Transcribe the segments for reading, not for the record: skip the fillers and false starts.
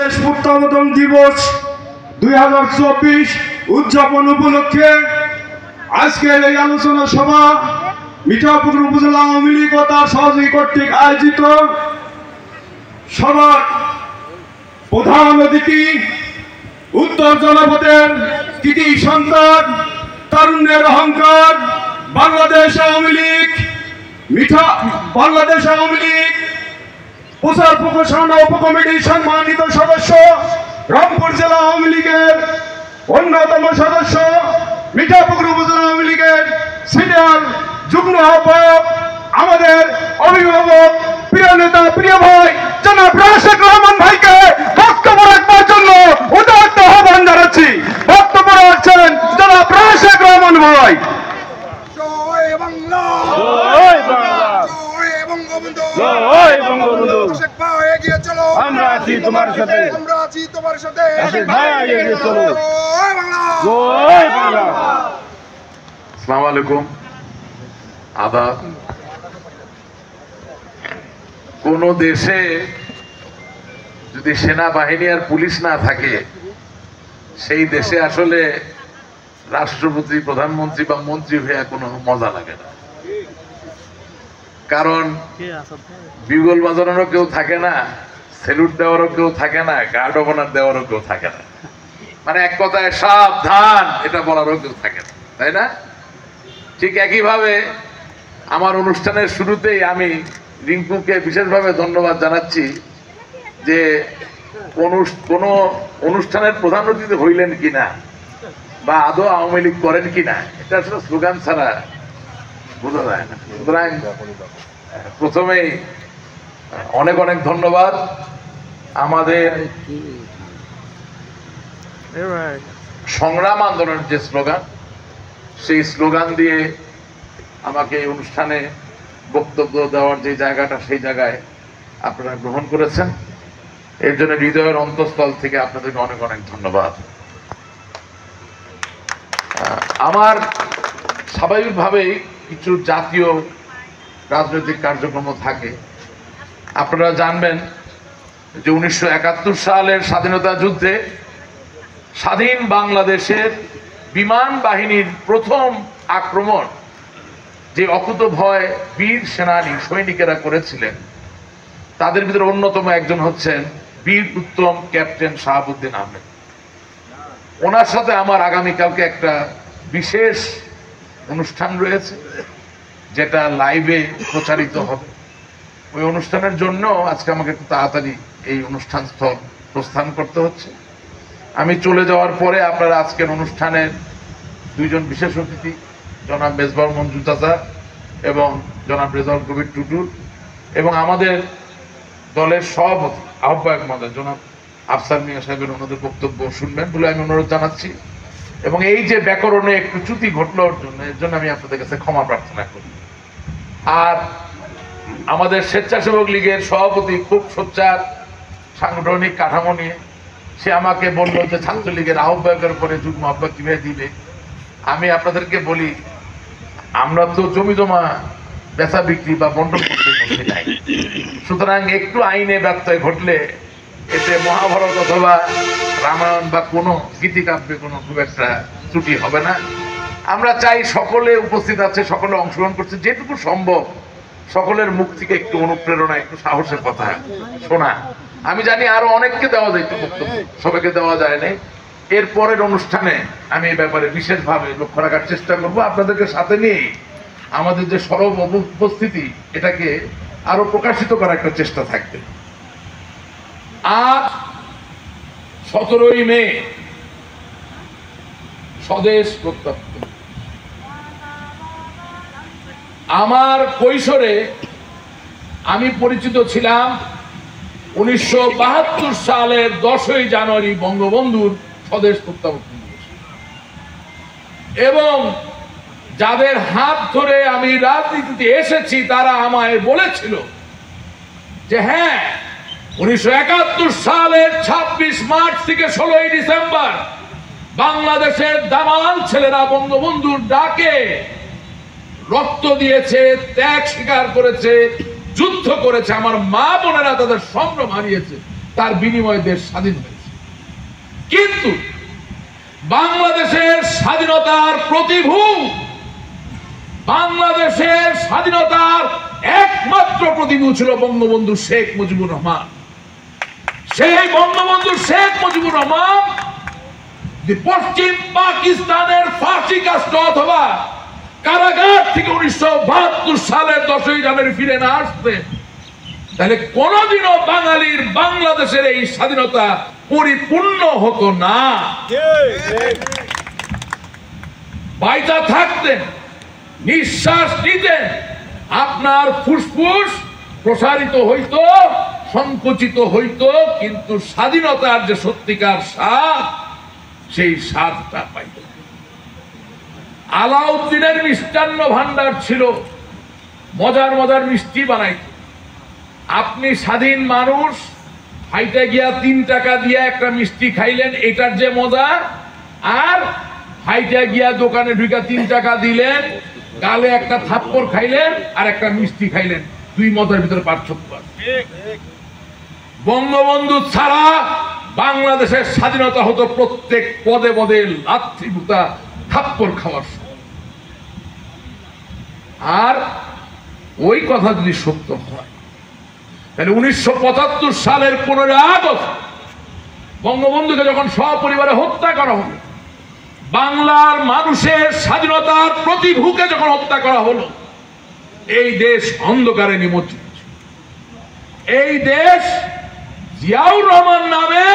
বাংলাদেশ প্রত্যাবর্তন দিবস 2024 উদযাপন উপলক্ষে আজকের এই আলোচনা সভা মিঠাপুকুর উপজেলা আওয়ামী লীগ ও তার সহযোগী কর্তৃক আয়োজিত। সভার প্রধান অতিথি উত্তর জনপদের কৃতি সন্তান, তারুণ্যের অহংকার, বাংলাদেশ আওয়ামী লীগ প্রচার প্রকাশনা উপকমিটির সম্মানিত সদস্য, রংপুর জেলা আওয়ামী লীগের অন্যতম সদস্য, মিঠাপুকুর উপজেলা আওয়ামী লীগের সিনিয়র যুগ্ম আহ্বায়ক, আমাদের অভিভাবক, প্রিয় নেতা, প্রিয় ভাই জনাব রাশেক রহমান ভাইকে বক্তব্য রাখবার জন্য উদাত্ত আহ্বান জানাচ্ছি। বক্তব্য রাখছেন জনাব রাশেক রহমান ভাই। জয় বাংলা, জয় বাংলা, জয় বঙ্গবন্ধু, জয় বঙ্গবন্ধু। শেখ ভাই এগিয়ে চলো, আমরা আছি তোমার সাথে, আমরা আছি তোমার সাথে। শেখ ভাই এগিয়ে চলো। জয় বাংলা, জয় বাংলা। আসসালামু আলাইকুম, আদাব। কোন দেশে যদি সেনাবাহিনী আর পুলিশ না থাকে, সেই দেশে আসলে রাষ্ট্রপতি, প্রধানমন্ত্রী বা মন্ত্রী হয়ে কোনো মজা লাগে না। কারণ বিগল বাজানোরও কেউ থাকে না, সেলুট দেওয়ারও কেউ থাকে না, গার্ড অফ অনার দেওয়ারও কেউ থাকে না, মানে এক কথায় সাবধান এটা বলারও কেউ থাকে না, তাই না? ঠিক একইভাবে আমার অনুষ্ঠানের শুরুতেই আমি রিঙ্কুকে বিশেষভাবে ধন্যবাদ জানাচ্ছি যে কোন অনুষ্ঠানের প্রধান অতিথি হইলেন কিনা বা আদৌ আওয়ামী লীগ করেন কিনা, এটা আসলে স্লোগান ছাড়া বোঝা যায় না। সুতরাং প্রথমেই অনেক অনেক ধন্যবাদ। আমাদের সংগ্রাম আন্দোলনের যে স্লোগান, সেই স্লোগান দিয়ে আমাকে এই অনুষ্ঠানে বক্তব্য দেওয়ার যে জায়গাটা, সেই জায়গায় আপনারা গ্রহণ করেছেন। এর জন্য হৃদয়ের অন্তঃস্থল থেকে আপনাদেরকে অনেক অনেক ধন্যবাদ। আমার স্বাভাবিকভাবেই কিছু জাতীয় রাজনৈতিক কার্যক্রম থাকে। আপনারা জানবেন যে 1971 সালের স্বাধীনতা যুদ্ধে স্বাধীন বাংলাদেশের বিমান বাহিনীর প্রথম আক্রমণ যে অকুতোভয় বীর সেনানী সৈনিকেরা করেছিলেন, তাদের ভিতরে অন্যতম একজন হচ্ছেন বীর উত্তম ক্যাপ্টেন শাহাবুদ্দিন আহমেদ। ওনার সাথে আমার আগামীকালকে একটা বিশেষ অনুষ্ঠান রয়েছে, যেটা লাইভে প্রচারিত হবে। ওই অনুষ্ঠানের জন্য আজকে আমাকে একটু তাড়াতাড়ি এই অনুষ্ঠান স্থল প্রস্থান করতে হচ্ছে। আমি চলে যাওয়ার পরে আপনারা আজকের অনুষ্ঠানের দুইজন বিশেষ অতিথি, জনাব মেজবাউর মঞ্জু চাচা এবং জনাব রেজাউল কবির টুটুল, এবং আমাদের দলের সভাপতি আহ্বায়ক মহোদয় জনাব আফসার মিয়া সাহেবের ওনাদের বক্তব্য শুনবেন বলে আমি অনুরোধ জানাচ্ছি। এবং এই যে ব্যাকরণে একটু চ্যুতি ঘটল, এর জন্য আমি আপনাদের কাছে ক্ষমা প্রার্থনা করি। আর আমাদের স্বেচ্ছাসেবক লীগের সভাপতি খুব সোচ্চার সাংগঠনিক কাঠামো নিয়ে, সে আমাকে বললো যে ছাত্রলীগের আহ্বায়কের পরে যুগ্ম আহ্বায়ক কিভাবে দিবে। আমি আপনাদেরকে বলি, আমরা তো জমি জমা বেচা বিক্রি বা বন্টন করতে বসে নাই। সুতরাং একটু আইনে ব্যত্যয় ঘটলে এতে মহাভারত অথবা রামায়ণ বা কোনো গীতিকাব্যে কোনো খুব একটা ত্রুটি হবে না। আমরা চাই সকলে উপস্থিত আছে, সকলে অংশগ্রহণ করছে, যেটুকু সম্ভব সকলের মুখ থেকে একটু অনুপ্রেরণা, একটু সাহসের কথা শোনা। আমি জানি আরো অনেককে দেওয়া যায় বক্তব্য, সবাইকে দেওয়া যায় নাই। এর পরের অনুষ্ঠানে আমি এই ব্যাপারে বিশেষভাবে লক্ষ্য রাখার চেষ্টা করবো। আপনাদেরকে সাথে নিয়ে আমাদের যে সরব উপস্থিতি, এটাকে আরো প্রকাশিত করার একটা চেষ্টা থাকবে। আজ 17ই মে স্বদেশ প্রত্যাবর্তন। আমার কৈশোরে আমি পরিচিত ছিলাম 1972 সালের 10ই জানুয়ারি বঙ্গবন্ধুর স্বদেশ প্রত্যাবর্তন দিবস, এবং যাদের হাত ধরে আমি রাজনীতিতে এসেছি তারা আমায় বলেছিল যে হ্যাঁ, 1971 সালের 26 মার্চ থেকে 16ই ডিসেম্বর বাংলাদেশের দামাল ছেলেরা বঙ্গবন্ধুর ডাকে রক্ত দিয়েছে, ত্যাগ স্বীকার করেছে, যুদ্ধ করেছে, আমার মা বোনেরা তাদের সম্ভ্রম হারিয়েছে। তার বিনিময়ে দেশ স্বাধীন হয়েছে। কিন্তু বাংলাদেশের স্বাধীনতার প্রতিভূ, বাংলাদেশের স্বাধীনতার একমাত্র প্রতিভূ ছিল বঙ্গবন্ধু শেখ মুজিবুর রহমান। সেই বঙ্গবন্ধু শেখ মুজিবুর রহমান পশ্চিম পাকিস্তানের ফাঁসি কাষ্ট অথবা কারাগার থেকে 1972 সালের 10ই জানুয়ারি ফিরে না আসতে, তাহলে কোনদিনও বাঙালির বাংলাদেশের এই স্বাধীনতা পরিপূর্ণ হতো না। বাইচা থাকতেন, নিঃশ্বাস নিতেন, আপনার ফুসফুস প্রসারিত হইতো, সংকুচিত হইতো, কিন্তু স্বাধীনতার যে সত্যিকার স্বাদ, সেই স্বাদটা পাইত। আলাউদ্দিনের মিষ্টান্ন ভান্ডার ছিল, মজার মজার মিষ্টি বানাইত। আপনি স্বাধীন মানুষ, হাইটে গিয়া 3 টাকা দিয়ে একটা মিষ্টি খাইলেন, এটার যে মজা, আর হাইটে গিয়া দোকানে ঢুকা 3 টাকা দিলেন, গালে একটা থাপ্পড় খাইলেন আর একটা মিষ্টি খাইলেন, দুই মজার ভিতরে পার্থক্য আছে। বঙ্গবন্ধু ছাড়া বাংলাদেশের স্বাধীনতা হতো প্রত্যেক পদে পদে লাথি বুতা থাপ্পড় খাওয়ার। আর ওই কথা যদি সত্য হয়, তাহলে 1975 সালের 15 আগস্ট বঙ্গবন্ধুকে যখন সপরিবারে হত্যা করা হলো, বাংলার মানুষের স্বাধীনতার প্রতিভূকে যখন হত্যা করা হলো, এই দেশ অন্ধকারে নিমজ্জিত ছিল। এই দেশ জিয়াউর রহমান নামে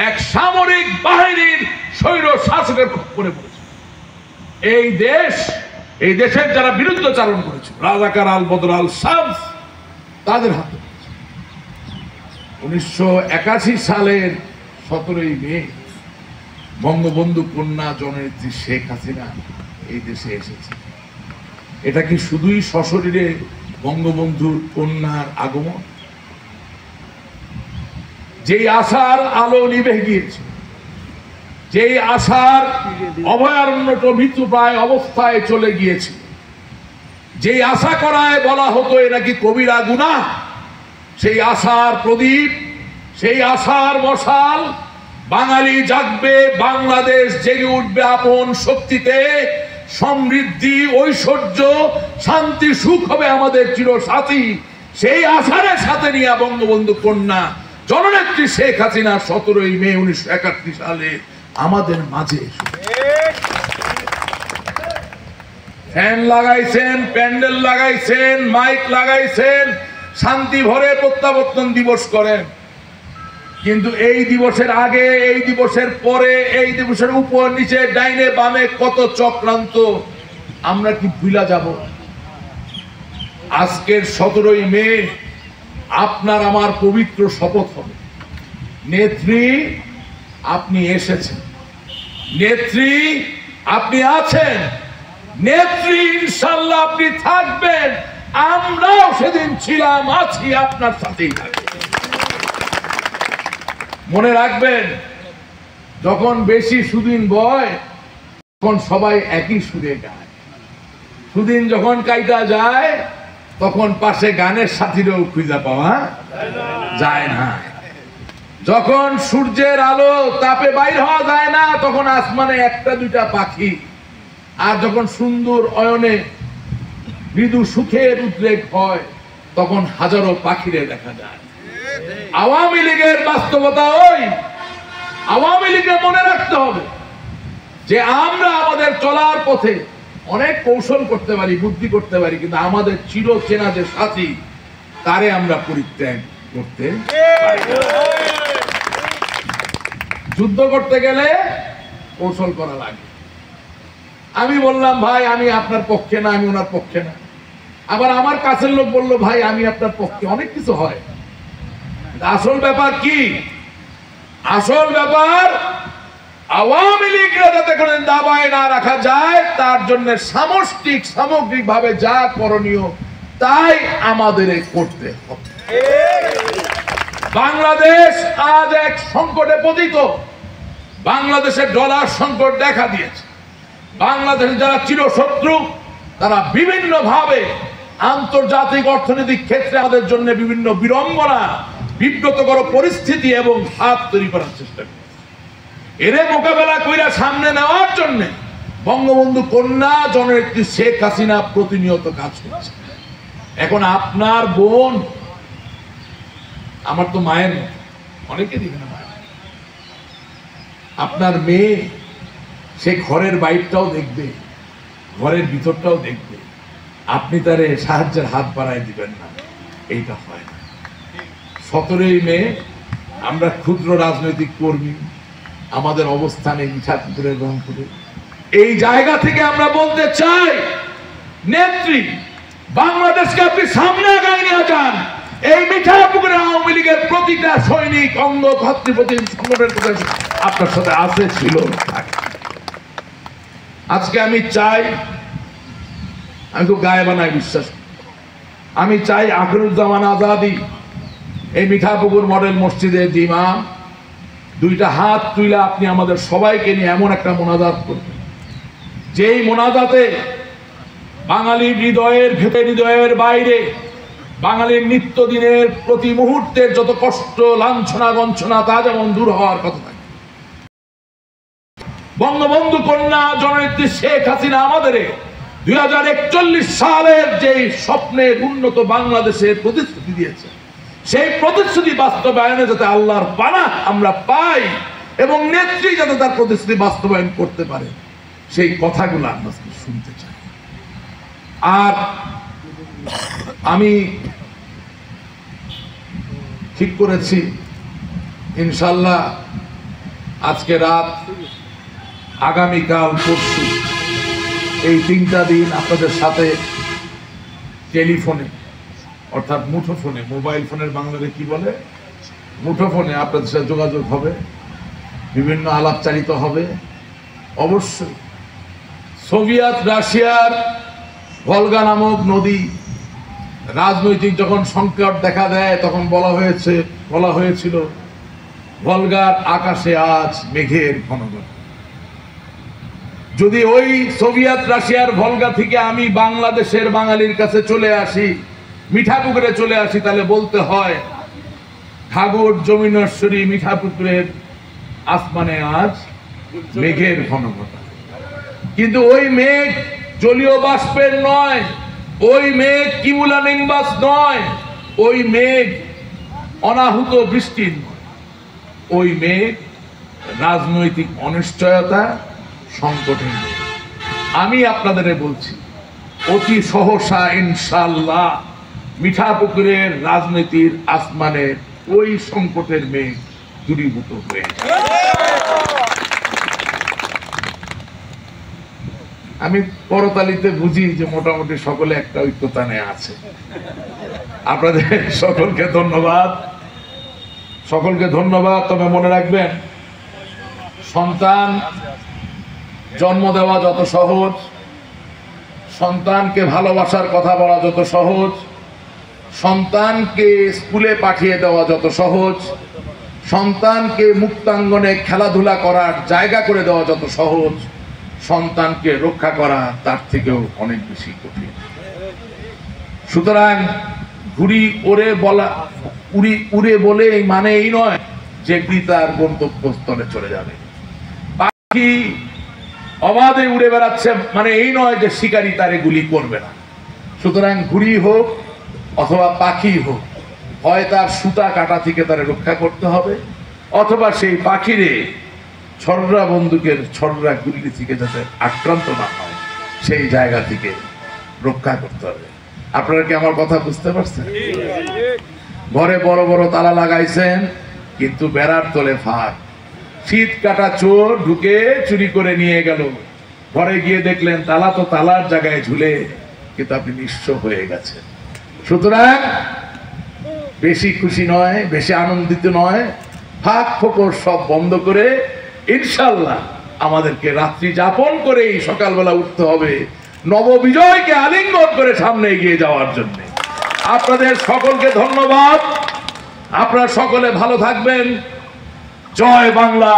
এক সামরিক বাহিনীর স্বৈর শাসকের খপ্পরে পড়েছে। এই দেশের যারা বিরুদ্ধচারণ করেছে, রাজাকার আল বদর আল শামস, তাদের হাতে 1981 সালের 17ই মে বঙ্গবন্ধু কন্যা জননেত্রী শেখ হাসিনা এই দেশে এসেছে। এটা কি শুধুই সশরীরে বঙ্গবন্ধুর কন্যার আগমন? যেই আশার আলো নিভে গিয়েছে, যেই আশার অভয়ারণ্যটা মৃত্যুপ্রায় অবস্থায় চলে গিয়েছে, যেই আশা করায় বলা হতো এ নাকি কবিরা গুনাহ, সেই আশার প্রদীপ, সেই আশার মশাল, বাঙালি জাগবে, বাংলাদেশ জেগে উঠবে আপন শক্তিতে, সমৃদ্ধি, ঐশ্বর্য, শান্তি, সুখ হবে আমাদের চিরসাথী। সেই আশারের সাথে নিয়ে বঙ্গবন্ধু কন্যা জননেত্রী শেখ হাসিনা 17ই মে 1971 সালে আমাদের মাঝে ফ্যান লাগাইছেন, প্যান্ডেল লাগাইছেন, মাইক লাগাইছেন, শান্তি ভরে প্রত্যাবর্তন দিবস করেন। কিন্তু এই দিবসের আগে, এই দিবসের পরে, এই দিবসের উপর নিচে, ডাইনে বামে কত চক্রান্ত আমরা কি ভুলা যাব? আজকের 17ই মে আপনার আমার পবিত্র শপথ হবে, নেত্রী আপনি এসেছেন, নেত্রী আপনি আছেন, নেত্রী ইনশাআল্লাহ আপনি থাকবেন, আমরাও সেদিন ছিলাম, আছি, আপনার সাথেই থাকবেন। মনে রাখবেন, যখন বেশি সুদিন বয় তখন সবাই একই সুরে গায়, সুদিন যখন কাইটা যায় তখন পাশে গানের সাথীরাও খুঁজে পাওয়া যায় না। যখন সূর্যের আলো তাপে বাইর হওয়া যায় না তখন আসমানে একটা দুইটা পাখি, আর যখন সুন্দর অয়নে মৃদু সুখের উদ্রেক হয় তখন হাজারো পাখিরে দেখা যায়। আওয়ামী লীগের বাস্তবতা ওই। আওয়ামী লীগকে মনে রাখতে হবে যে আমরা আমাদের চলার পথে অনেক কৌশল করতে পারি, বুদ্ধি করতে পারি, কিন্তু আমাদের চিরচেনা যে সাথী তারে আমরা পরিত্যাগ করতে পারি। যুদ্ধ করতে গেলে কৌশল করা লাগে। আমি বললাম ভাই আমি আপনার পক্ষে না, আমি ওনার পক্ষে না। আবার আমার কাছের লোক বললো ভাই আমি আপনার পক্ষে। অনেক কিছু হয়। আসল ব্যাপার কি? আসল ব্যাপার আওয়ামী লীগরা যাতে করে দাবায় না রাখা যায় তার জন্য সামগ্রিক ভাবে যা করণীয় তাই আমাদের করতে হবে। বাংলাদেশ আজ এক সংকটে পতিত। বাংলাদেশের ডলার সংকট দেখা দিয়েছে। বাংলাদেশের যারা চিরশত্রু তারা বিভিন্ন ভাবে আন্তর্জাতিক অর্থনৈতিক ক্ষেত্রে আমাদের জন্য বিভিন্ন বিড়ম্বনা, বিব্রতকর পরিস্থিতি এবং হাত তৈরি করার চেষ্টা করছে। এরে মোকাবেলা কইরা সামনে নেওয়ার জন্য বঙ্গবন্ধু কন্যা জননেত্রী শেখ হাসিনা প্রতিনিয়ত কাজ করছে। এখন আপনার বোন, আমার তো মায়ের মতো, অনেকে দেখে না মায়ের, আপনার মেয়ে, সে ঘরের বাইরটাও দেখবে, ঘরের ভিতরটাও দেখবে, আপনি তারে সাহায্যের হাত বাড়ায় দিবেন না, এইটা হয় না। 17ই মে আমরা ক্ষুদ্র রাজনৈতিক কর্মী, আমাদের অবস্থানে মিঠাপুকুরে রংপুরে, এই জায়গা থেকে আমরা বলতে চাই, নেত্রী, বাংলাদেশকে আপনি সামনে আগায় নিয়ে যান। এই মিঠাপুকুরে আওয়ামী লীগের প্রতিটা সৈনিক অঙ্গ ভাতৃপ্রতি সংগঠনের আপনার সাথে আছে, ছিল। আজকে আমি চাই, আমি খুব গায়ে বানায় বিশ্বাস, আমি চাই আখরুজ্জামান আজাদী এই মিঠাপুকুর মডেল মসজিদের ইমাম, দুইটা হাত তুলে আপনি আমাদের সবাইকে নিয়ে এমন একটা মোনাজাত করবেন, যেই মোনাজাতে বাঙালির হৃদয়ের ভেতরে, হৃদয়ের বাইরে, বাঙালির নিত্যদিনের প্রতি মুহূর্তের যত কষ্ট, লাঞ্ছনা, গঞ্ছনা, তা যেমন দূর হওয়ার কথা থাকে। বঙ্গবন্ধু কন্যা জননেত্রী শেখ হাসিনা আমাদের 2041 সালের যে স্বপ্নের উন্নত বাংলাদেশের প্রতিশ্রুতি দিয়েছে, সেই প্রতিশ্রুতি বাস্তবায়নে যাতে আল্লাহর পানা আমরা পাই এবং নেত্রী যাতে তার প্রতিশ্রুতি বাস্তবায়ন করতে পারে, সেই কথাগুলো আমরা শুনতে চাই। আর আমি ঠিক করেছি, ইনশাল্লাহ আজকে রাত, আগামীকাল, পরশু, এই 3টা দিন আপনাদের সাথে টেলিফোনে, অর্থাৎ মুঠোফোনে, মোবাইল ফোনের বাংলাতে কি বলে, মুঠোফোনে আপনাদের সাথে যোগাযোগ হবে, বিভিন্ন আলাপচারিত হবে। অবশ্যই সোভিয়েত রাশিয়ার ভলগা নামক নদী রাজনৈতিক যখন সংকট দেখা দেয়, তখন বলা হয়েছিল ভলগার আকাশে আজ মেঘের ঘন ঘন। যদি ওই সোভিয়েত রাশিয়ার ভলগা থেকে আমি বাংলাদেশের বাঙালির কাছে চলে আসি, মিঠাপুকুরে চলে আসি, তাহলে বলতে হয় ঘাগর জমিনেশ্বরী মিঠাপুকুরের আসমানে আজ মেঘের ঘন ঘন। কিন্তু ওই মেঘ জলীয় বাষ্পের নয়, ওই মেঘ কিমুলানিম্বাস নয়, ওই মেঘ অনাহুত বৃষ্টির নয়, ওই মেঘ রাজনৈতিক অনিশ্চয়তা, সংকটের মেঘ। আমি আপনাদের বলছি, অতি সহসা ইনশাআল্লাহ মিঠাপুকুরের রাজনীতির আসমানে ওই সংকটের মেঘ দূরীভূত হয়ে যাবে। আমি করতালিতে বুঝি যে মোটামুটি সকলে একটা ঐক্যতানে আছে। আপনাদের সকলকে ধন্যবাদ, সকলকে ধন্যবাদ। তবে মনে রাখবেন, সন্তান জন্ম দেওয়া যত সহজ, সন্তানকে ভালোবাসার কথা বলা যত সহজ, সন্তানকে স্কুলে পাঠিয়ে দেওয়া যত সহজ, সন্তানকে মুক্তাঙ্গনে খেলাধুলা করার জায়গা করে দেওয়া যত সহজ, সন্তানকে রক্ষা করা তার থেকেও অনেক বেশি কঠিন। সুতরাং উড়ে বলে মানে এই নয় যে তার গন্তব্যস্থলে চলে যাবে। পাখি অবাধে উড়ে বেড়াচ্ছে মানে এই নয় যে শিকারী তারে গুলি করবে না। সুতরাং ঘুড়ি হোক অথবা পাখি হোক, হয় তার সুতা কাটা থেকে তারে রক্ষা করতে হবে, অথবা সেই পাখিরে ছড়রা বন্দুকের ছড়রা গুলি থেকে যাতে আক্রান্ত না হয় সেই জায়গা থেকে রক্ষা করতে হবে। আপনারা কি আমার কথা বুঝতে পারছেন? ঘরে বড় বড় তালা লাগাইছেন, কিন্তু বেড়ার তলে ফাঁক। শীত কাটা চোর ঢুকে চুরি করে নিয়ে গেল, ঘরে গিয়ে দেখলেন তালা তো তালার জায়গায় ঝুলে, কিন্তু আপনি নিঃস্ব হয়ে গেছেন। সুতরাং বেশি খুশি নয়, বেশি আনন্দিত নয়, ফাঁক ফোকর সব বন্ধ করে ইনশাল্লাহ আমাদেরকে রাত্রি যাপন করেই সকালবেলা উঠতে হবে, নববিজয়কে আলিঙ্গন করে সামনে এগিয়ে যাওয়ার জন্য। আপনাদের সকলকে ধন্যবাদ। আপনারা সকলে ভালো থাকবেন। জয় বাংলা।